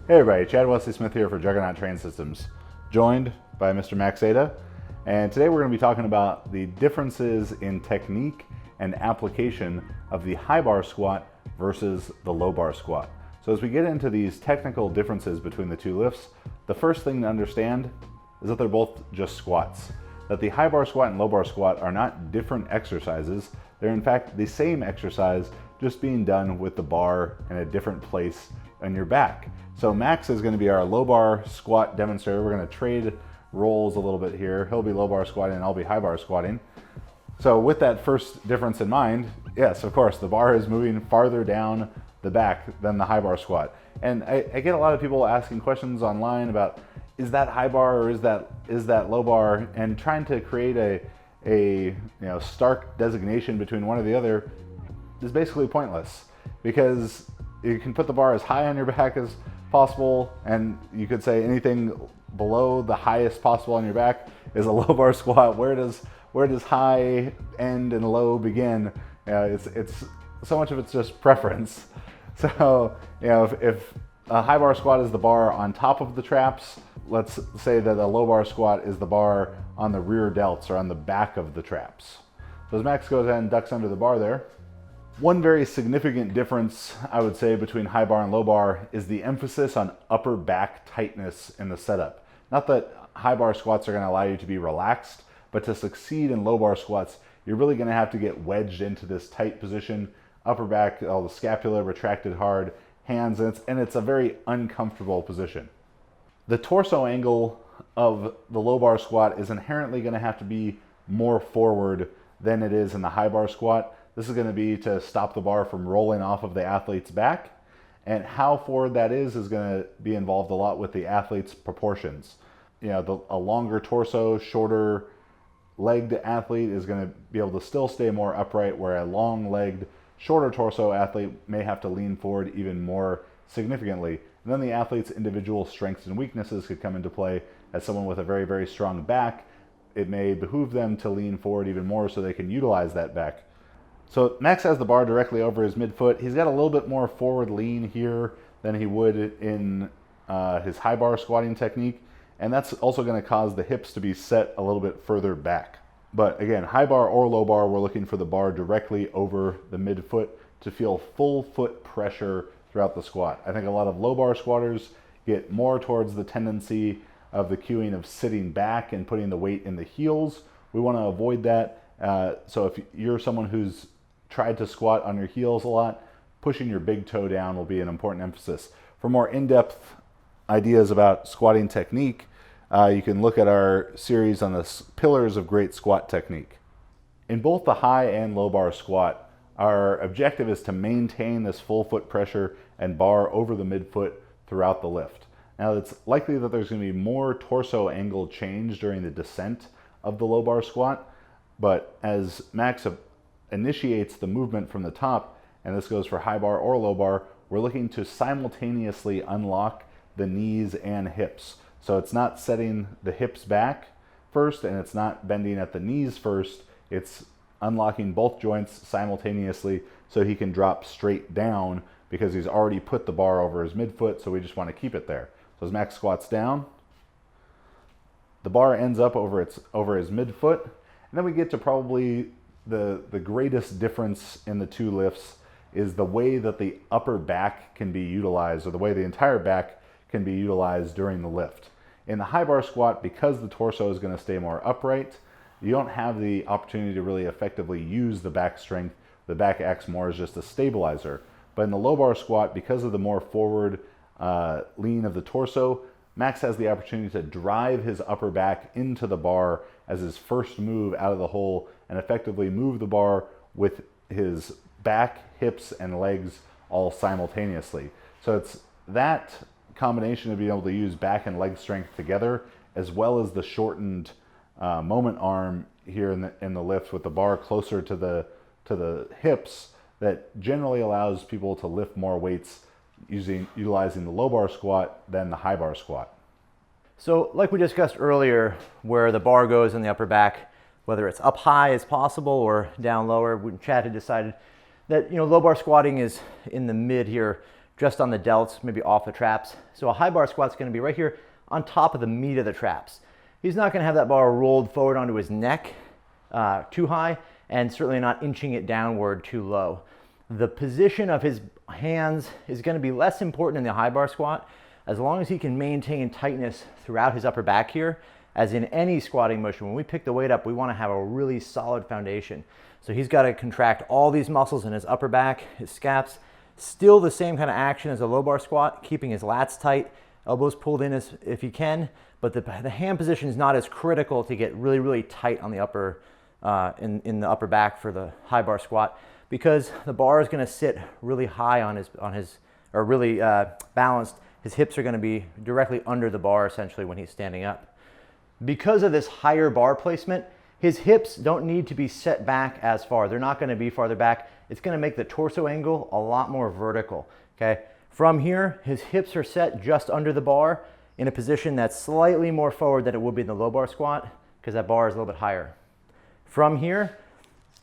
Hey everybody, Chad Wesley Smith here for Juggernaut Training Systems, joined by Mr. Max Zeta, and today we're going to be talking about the differences in technique and application of the high bar squat versus the low bar squat. So as we get into these technical differences between the two lifts, the first thing to understand is that they're both just squats. That the high bar squat and low bar squat are not different exercises, they're in fact the same exercise, just being done with the bar in a different place on your back. So Max is going to be our low bar squat demonstrator. We're going to trade roles a little bit here. He'll be low bar squatting and I'll be high bar squatting. So with that first difference in mind, yes, of course, the bar is moving farther down the back than the high bar squat. And I get a lot of people asking questions online about, is that high bar or is that low bar? And trying to create a stark designation between one or the other is basically pointless, because you can put the bar as high on your back as possible, and you could say anything below the highest possible on your back is a low bar squat. Where does high end and low begin? It's so much of it's just preference. So if a high bar squat is the bar on top of the traps, let's say that a low bar squat is the bar on the rear delts or on the back of the traps. So as Max goes ahead and ducks under the bar there, one very significant difference, I would say, between high bar and low bar is the emphasis on upper back tightness in the setup. Not that high bar squats are going to allow you to be relaxed, but to succeed in low bar squats, you're really going to have to get wedged into this tight position, upper back, all the scapula retracted hard, hands, and it's a very uncomfortable position. The torso angle of the low bar squat is inherently going to have to be more forward than it is in the high bar squat. This is going to be to stop the bar from rolling off of the athlete's back. And how forward that is going to be involved a lot with the athlete's proportions. A longer torso, shorter legged athlete is going to be able to still stay more upright, where a long legged, shorter torso athlete may have to lean forward even more significantly. And then the athlete's individual strengths and weaknesses could come into play. As someone with a very, very strong back, it may behoove them to lean forward even more so they can utilize that back. So Max has the bar directly over his midfoot. He's got a little bit more forward lean here than he would in his high bar squatting technique. And that's also going to cause the hips to be set a little bit further back. But again, high bar or low bar, we're looking for the bar directly over the midfoot to feel full foot pressure throughout the squat. I think a lot of low bar squatters get more towards the tendency of the cueing of sitting back and putting the weight in the heels. We want to avoid that. So if you're someone who's tried to squat on your heels a lot, pushing your big toe down will be an important emphasis. For more in-depth ideas about squatting technique, you can look at our series on the pillars of great squat technique. In both the high and low bar squat, our objective is to maintain this full foot pressure and bar over the midfoot throughout the lift. Now, it's likely that there's going to be more torso angle change during the descent of the low bar squat, but as Max initiates the movement from the top, and this goes for high bar or low bar, we're looking to simultaneously unlock the knees and hips. So it's not setting the hips back first, and it's not bending at the knees first. It's unlocking both joints simultaneously so he can drop straight down, because he's already put the bar over his midfoot, so we just want to keep it there. So as Max squats down, the bar ends up over his midfoot, and then we get to probably the greatest difference in the two lifts is the way that the upper back can be utilized, or the way the entire back can be utilized during the lift. In the high bar squat, because the torso is going to stay more upright, you don't have the opportunity to really effectively use the back strength. The back acts more as just a stabilizer. But in the low bar squat, because of the more forward lean of the torso, Max has the opportunity to drive his upper back into the bar as his first move out of the hole and effectively move the bar with his back, hips, and legs all simultaneously. So it's that combination of being able to use back and leg strength together, as well as the shortened moment arm here in the lift with the bar closer to the hips, that generally allows people to lift more weights utilizing the low bar squat than the high bar squat. So like we discussed earlier, where the bar goes in the upper back, whether it's up high as possible or down lower, Chad had decided that low bar squatting is in the mid here, just on the delts, maybe off the traps. So a high bar squat's going to be right here on top of the meat of the traps. He's not going to have that bar rolled forward onto his neck too high, and certainly not inching it downward too low. The position of his hands is going to be less important in the high bar squat, as long as he can maintain tightness throughout his upper back here. As in any squatting motion, when we pick the weight up, we want to have a really solid foundation. So he's got to contract all these muscles in his upper back, his scaps. Still the same kind of action as a low bar squat, keeping his lats tight, elbows pulled in as if he can, but the hand position is not as critical to get really, really tight on the upper, in the upper back for the high bar squat, because the bar is going to sit really high on his or really balanced. His hips are going to be directly under the bar essentially when he's standing up. Because of this higher bar placement, his hips don't need to be set back as far. They're not going to be farther back. It's going to make the torso angle a lot more vertical. Okay. From here, his hips are set just under the bar in a position that's slightly more forward than it would be in the low bar squat, because that bar is a little bit higher. From here,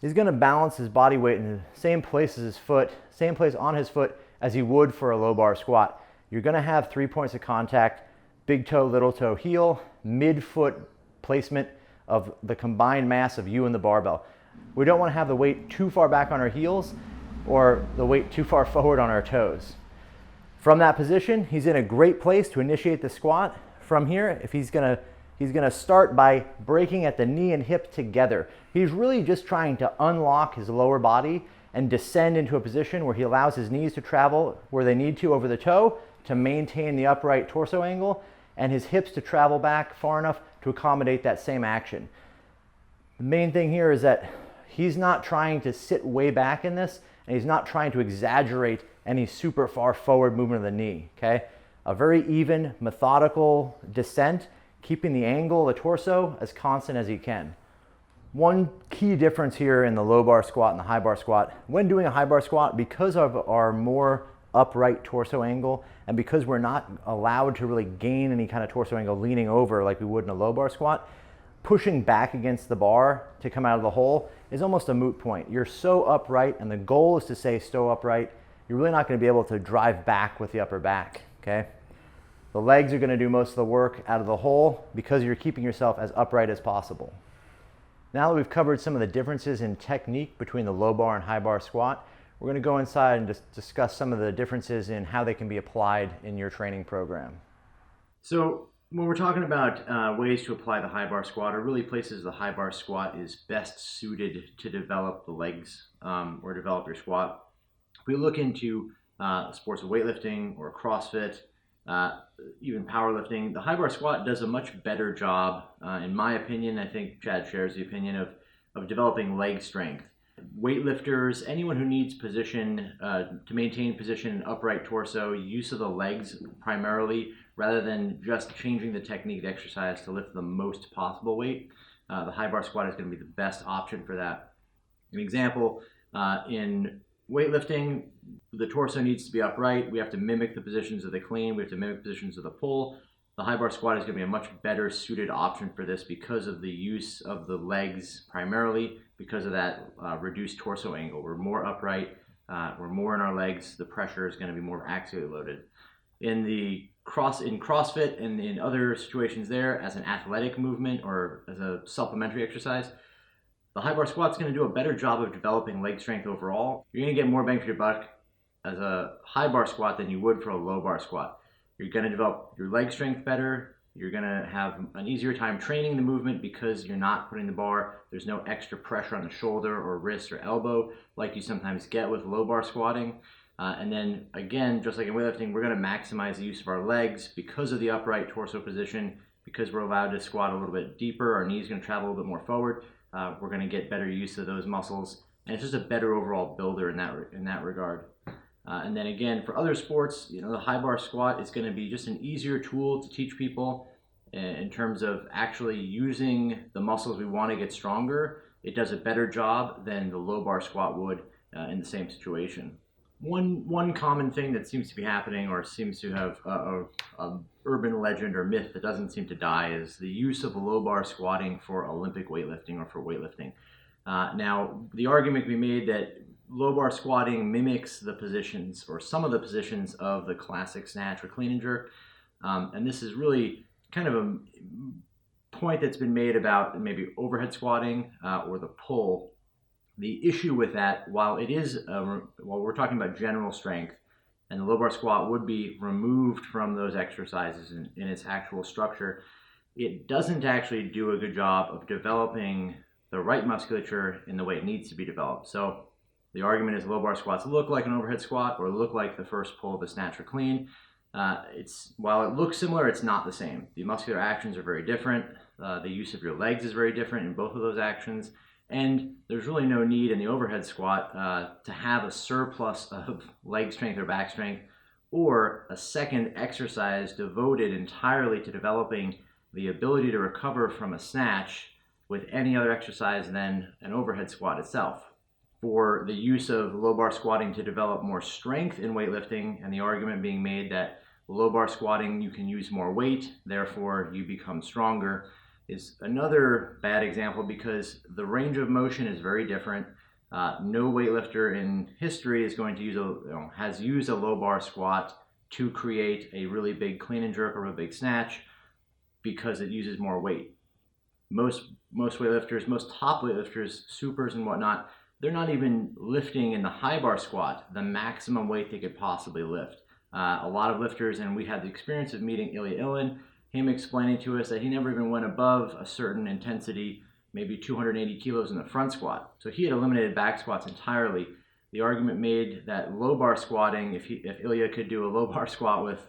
he's going to balance his body weight in the same place as his foot, same place on his foot as he would for a low bar squat. You're going to have 3 points of contact: big toe, little toe, heel, mid-foot placement of the combined mass of you and the barbell. We don't want to have the weight too far back on our heels or the weight too far forward on our toes. From that position, he's in a great place to initiate the squat. From here, if he's gonna start by breaking at the knee and hip together. He's really just trying to unlock his lower body and descend into a position where he allows his knees to travel where they need to over the toe to maintain the upright torso angle, and his hips to travel back far enough to accommodate that same action. The main thing here is that he's not trying to sit way back in this, and he's not trying to exaggerate any super far forward movement of the knee, okay? A very even, methodical descent, keeping the angle of the torso as constant as he can. One key difference here in the low bar squat and the high bar squat, when doing a high bar squat, because of our more upright torso angle, and because we're not allowed to really gain any kind of torso angle leaning over like we would in a low bar squat, pushing back against the bar to come out of the hole is almost a moot point. You're so upright, and the goal is to stay so upright, you're really not going to be able to drive back with the upper back, okay? The legs are going to do most of the work out of the hole because you're keeping yourself as upright as possible. Now that we've covered some of the differences in technique between the low bar and high bar squat, we're going to go inside and just discuss some of the differences in how they can be applied in your training program. So when we're talking about ways to apply the high bar squat, or really places the high bar squat is best suited to develop the legs or develop your squat, if we look into sports of weightlifting or CrossFit, even powerlifting, the high bar squat does a much better job, in my opinion. I think Chad shares the opinion of developing leg strength. Weightlifters, anyone who needs position to maintain position and upright torso, use of the legs primarily, rather than just changing the technique of the exercise to lift the most possible weight, the high bar squat is going to be the best option for that. An example, in weightlifting, the torso needs to be upright. We have to mimic the positions of the clean. We have to mimic positions of the pull. The high bar squat is going to be a much better suited option for this because of the use of the legs primarily, because of that reduced torso angle. We're more upright. We're more in our legs. The pressure is going to be more axially loaded. In CrossFit and in other situations there, as an athletic movement or as a supplementary exercise, the high bar squat is going to do a better job of developing leg strength overall. You're going to get more bang for your buck as a high bar squat than you would for a low bar squat. You're going to develop your leg strength better. You're going to have an easier time training the movement because you're not putting the bar. There's no extra pressure on the shoulder or wrist or elbow like you sometimes get with low bar squatting. And then again, just like in weightlifting, we're going to maximize the use of our legs because of the upright torso position, because we're allowed to squat a little bit deeper. Our knees are going to travel a little bit more forward. We're going to get better use of those muscles, and it's just a better overall builder in that regard. And then again, for other sports, the high bar squat is going to be just an easier tool to teach people in terms of actually using the muscles we want to get stronger. It does a better job than the low bar squat would in the same situation. One common thing that seems to be happening, or seems to have a urban legend or myth that doesn't seem to die, is the use of low bar squatting for Olympic weightlifting or for weightlifting. Now, the argument can be made that low bar squatting mimics the positions or some of the positions of the classic snatch or clean and jerk. And this is really kind of a point that's been made about maybe overhead squatting or the pull. The issue with that, while we're talking about general strength, and the low bar squat would be removed from those exercises in its actual structure, it doesn't actually do a good job of developing the right musculature in the way it needs to be developed. So the argument is low bar squats look like an overhead squat or look like the first pull of a snatch or clean. While it looks similar, it's not the same. The muscular actions are very different. The use of your legs is very different in both of those actions. And there's really no need in the overhead squat to have a surplus of leg strength or back strength, or a second exercise devoted entirely to developing the ability to recover from a snatch with any other exercise than an overhead squat itself. For the use of low bar squatting to develop more strength in weightlifting, and the argument being made that low bar squatting you can use more weight, therefore you become stronger, is another bad example because the range of motion is very different. No weightlifter in history is going to has used a low bar squat to create a really big clean and jerk or a big snatch because it uses more weight. Most weightlifters, most top weightlifters, supers and whatnot, they're not even lifting in the high bar squat the maximum weight they could possibly lift. A lot of lifters, and we had the experience of meeting Ilya Ilin, him explaining to us that he never even went above a certain intensity, maybe 280 kilos in the front squat. So he had eliminated back squats entirely. The argument made that low bar squatting, if Ilya could do a low bar squat with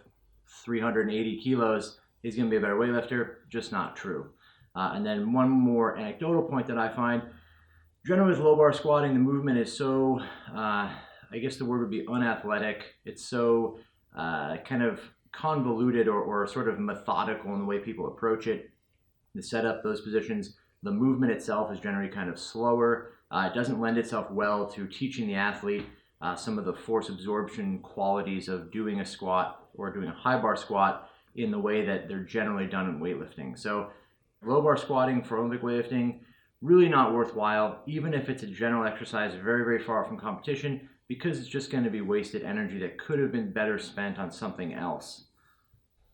380 kilos, he's going to be a better weightlifter. Just not true. And then one more anecdotal point that I find, generally with low bar squatting, the movement is so, I guess the word would be unathletic. It's so kind of convoluted or sort of methodical in the way people approach it. The setup, those positions, the movement itself is generally kind of slower. It doesn't lend itself well to teaching the athlete some of the force absorption qualities of doing a squat or doing a high bar squat in the way that they're generally done in weightlifting. So low bar squatting for Olympic weightlifting, really not worthwhile, even if it's a general exercise very, very far from competition, because it's just going to be wasted energy that could have been better spent on something else.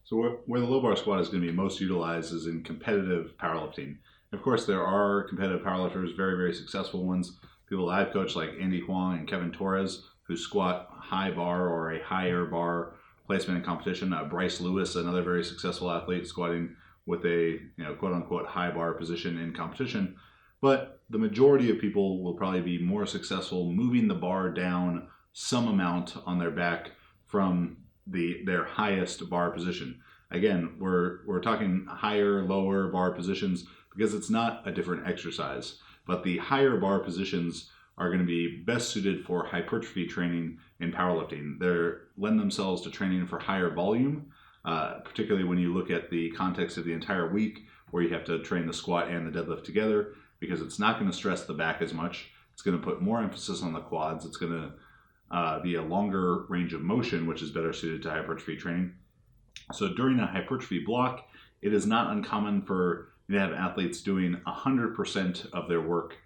So where the low bar squat is going to be most utilized is in competitive powerlifting. Of course, there are competitive powerlifters, very, very successful ones. People I've coached like Andy Huang and Kevin Torres, who squat high bar or a higher bar placement in competition. Bryce Lewis, another very successful athlete, squatting with a quote unquote high bar position in competition. But the majority of people will probably be more successful moving the bar down some amount on their back from their highest bar position. Again, we're talking higher, lower bar positions because it's not a different exercise. But the higher bar positions are going to be best suited for hypertrophy training in powerlifting. They lend themselves to training for higher volume, particularly when you look at the context of the entire week where you have to train the squat and the deadlift together, because it's not going to stress the back as much. It's going to put more emphasis on the quads. It's going to be a longer range of motion, which is better suited to hypertrophy training. So during a hypertrophy block, it is not uncommon for you to have athletes doing 100% of their work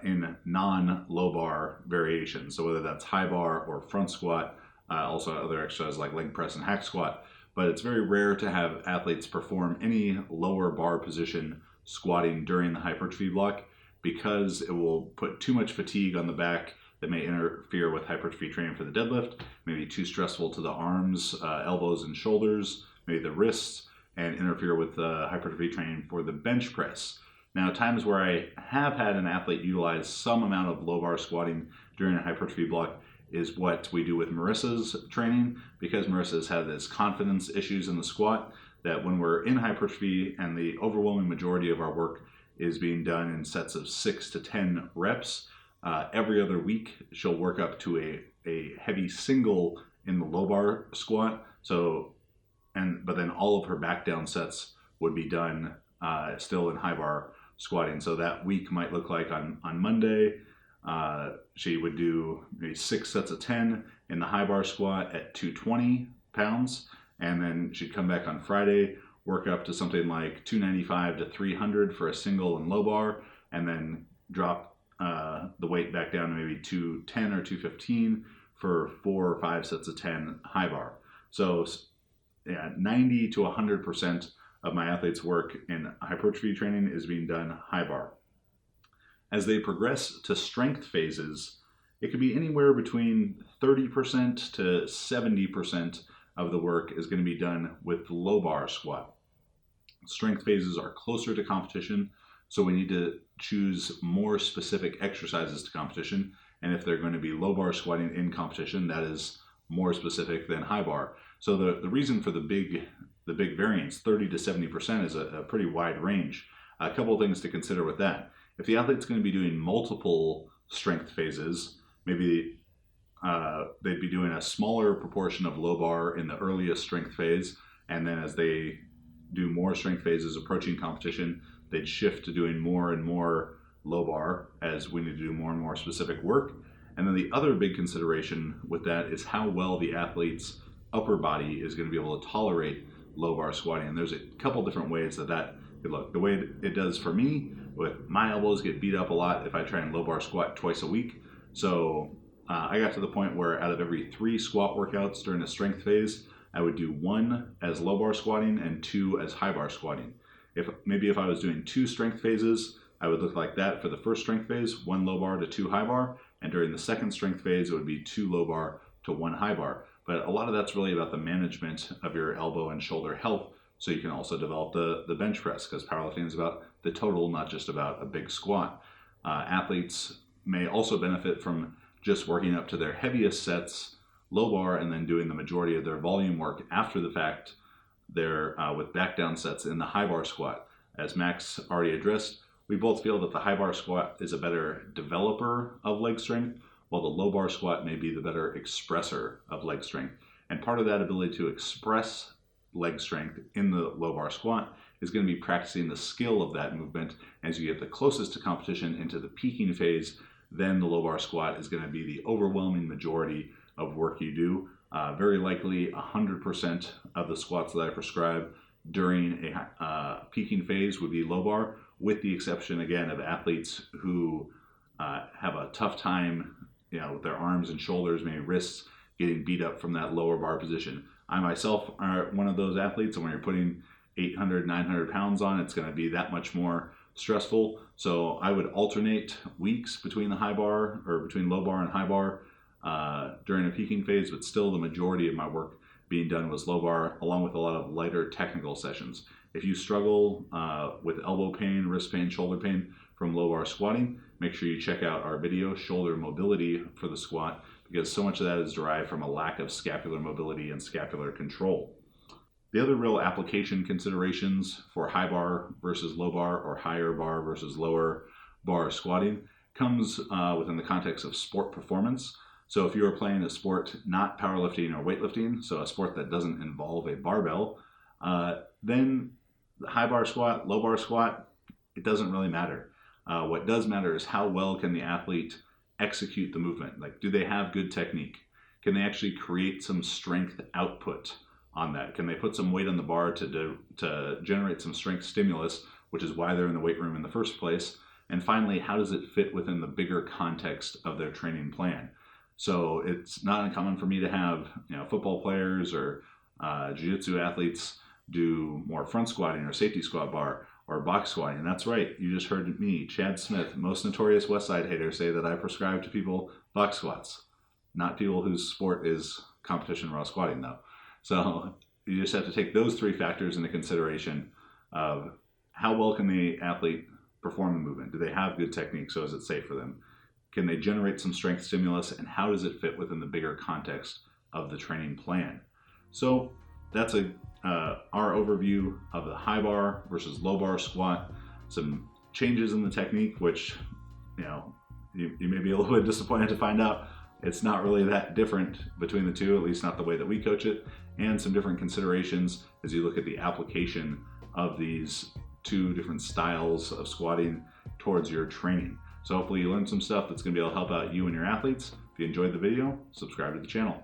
in non-low bar variations. So whether that's high bar or front squat, also other exercises like leg press and hack squat. But it's very rare to have athletes perform any lower bar position squatting during the hypertrophy block, because it will put too much fatigue on the back that may interfere with hypertrophy training for the deadlift, maybe too stressful to the arms, elbows and shoulders, maybe the wrists, and interfere with hypertrophy training for the bench press. Now, times where I have had an athlete utilize some amount of low bar squatting during a hypertrophy block is what we do with Marissa's training, because Marissa's had this confidence issues in the squat, that when we're in hypertrophy and the overwhelming majority of our work is being done in sets of 6 to 10 reps, every other week she'll work up to a heavy single in the low bar squat. But then all of her back down sets would be done still in high bar squatting. So that week might look like on Monday, she would do maybe 6 sets of 10 in the high bar squat at 220 pounds. And then she'd come back on Friday, work up to something like 295 to 300 for a single and low bar, and then drop the weight back down to maybe 210 or 215 for 4 or 5 sets of 10 high bar. So yeah, 90 to 100% of my athletes' work in hypertrophy training is being done high bar. As they progress to strength phases, it could be anywhere between 30% to 70% of the work is going to be done with low bar squat. Strength phases are closer to competition, so we need to choose more specific exercises to competition. And if they're going to be low bar squatting in competition, that is more specific than high bar. So the reason for the big variance, 30 to 70%, is a pretty wide range. A couple of things to consider with that. If the athlete's going to be doing multiple strength phases, maybe they'd be doing a smaller proportion of low bar in the earliest strength phase, and then as they do more strength phases approaching competition, they'd shift to doing more and more low bar as we need to do more and more specific work. And then the other big consideration with that is how well the athlete's upper body is going to be able to tolerate low bar squatting. And there's a couple different ways that could look. The way it does for me, with my elbows get beat up a lot if I try and low bar squat twice a week. So I got to the point where out of every 3 squat workouts during a strength phase, I would do 1 as low bar squatting and 2 as high bar squatting. If I was doing 2 strength phases, I would look like that for the first strength phase, 1 low bar to 2 high bar, and during the second strength phase, it would be 2 low bar to 1 high bar. But a lot of that's really about the management of your elbow and shoulder health, so you can also develop the bench press, because powerlifting is about the total, not just about a big squat. Athletes may also benefit from just working up to their heaviest sets low bar and then doing the majority of their volume work after the fact there with back down sets in the high bar squat. As Max already addressed, we both feel that the high bar squat is a better developer of leg strength, while the low bar squat may be the better expressor of leg strength. And part of that ability to express leg strength in the low bar squat is going to be practicing the skill of that movement. As you get the closest to competition into the peaking phase, then the low bar squat is going to be the overwhelming majority of work you do. Very likely 100% of the squats that I prescribe during a peaking phase would be low bar, with the exception again of athletes who have a tough time, with their arms and shoulders, maybe wrists, getting beat up from that lower bar position. I myself are one of those athletes, and when you're putting 800, 900 pounds on, it's going to be that much more stressful. So I would alternate weeks between the high bar, or between low bar and high bar during a peaking phase, but still the majority of my work being done was low bar, along with a lot of lighter technical sessions. If you struggle with elbow pain, wrist pain, shoulder pain from low bar squatting, make sure you check out our video, Shoulder Mobility for the Squat, because so much of that is derived from a lack of scapular mobility and scapular control. The other real application considerations for high bar versus low bar, or higher bar versus lower bar squatting, comes within the context of sport performance. So if you are playing a sport not powerlifting or weightlifting, so a sport that doesn't involve a barbell, then the high bar squat, low bar squat, it doesn't really matter. What does matter is how well can the athlete execute the movement. Like, do they have good technique? Can they actually create some strength output on that? Can they put some weight on the bar to generate some strength stimulus, which is why they're in the weight room in the first place? And finally, how does it fit within the bigger context of their training plan? So it's not uncommon for me to have football players or jiu-jitsu athletes do more front squatting or safety squat bar or box squatting. And that's right, you just heard me, Chad Smith, most notorious West Side hater, say that I prescribe to people box squats, not people whose sport is competition raw squatting though. So you just have to take those 3 factors into consideration of how well can the athlete perform the movement? Do they have good technique? So is it safe for them? Can they generate some strength stimulus, and how does it fit within the bigger context of the training plan? So that's our overview of the high bar versus low bar squat. Some changes in the technique, which you may be a little bit disappointed to find out it's not really that different between the two, at least not the way that we coach it, and some different considerations as you look at the application of these 2 different styles of squatting towards your training. So hopefully you learned some stuff that's going to be able to help out you and your athletes. If you enjoyed the video, subscribe to the channel.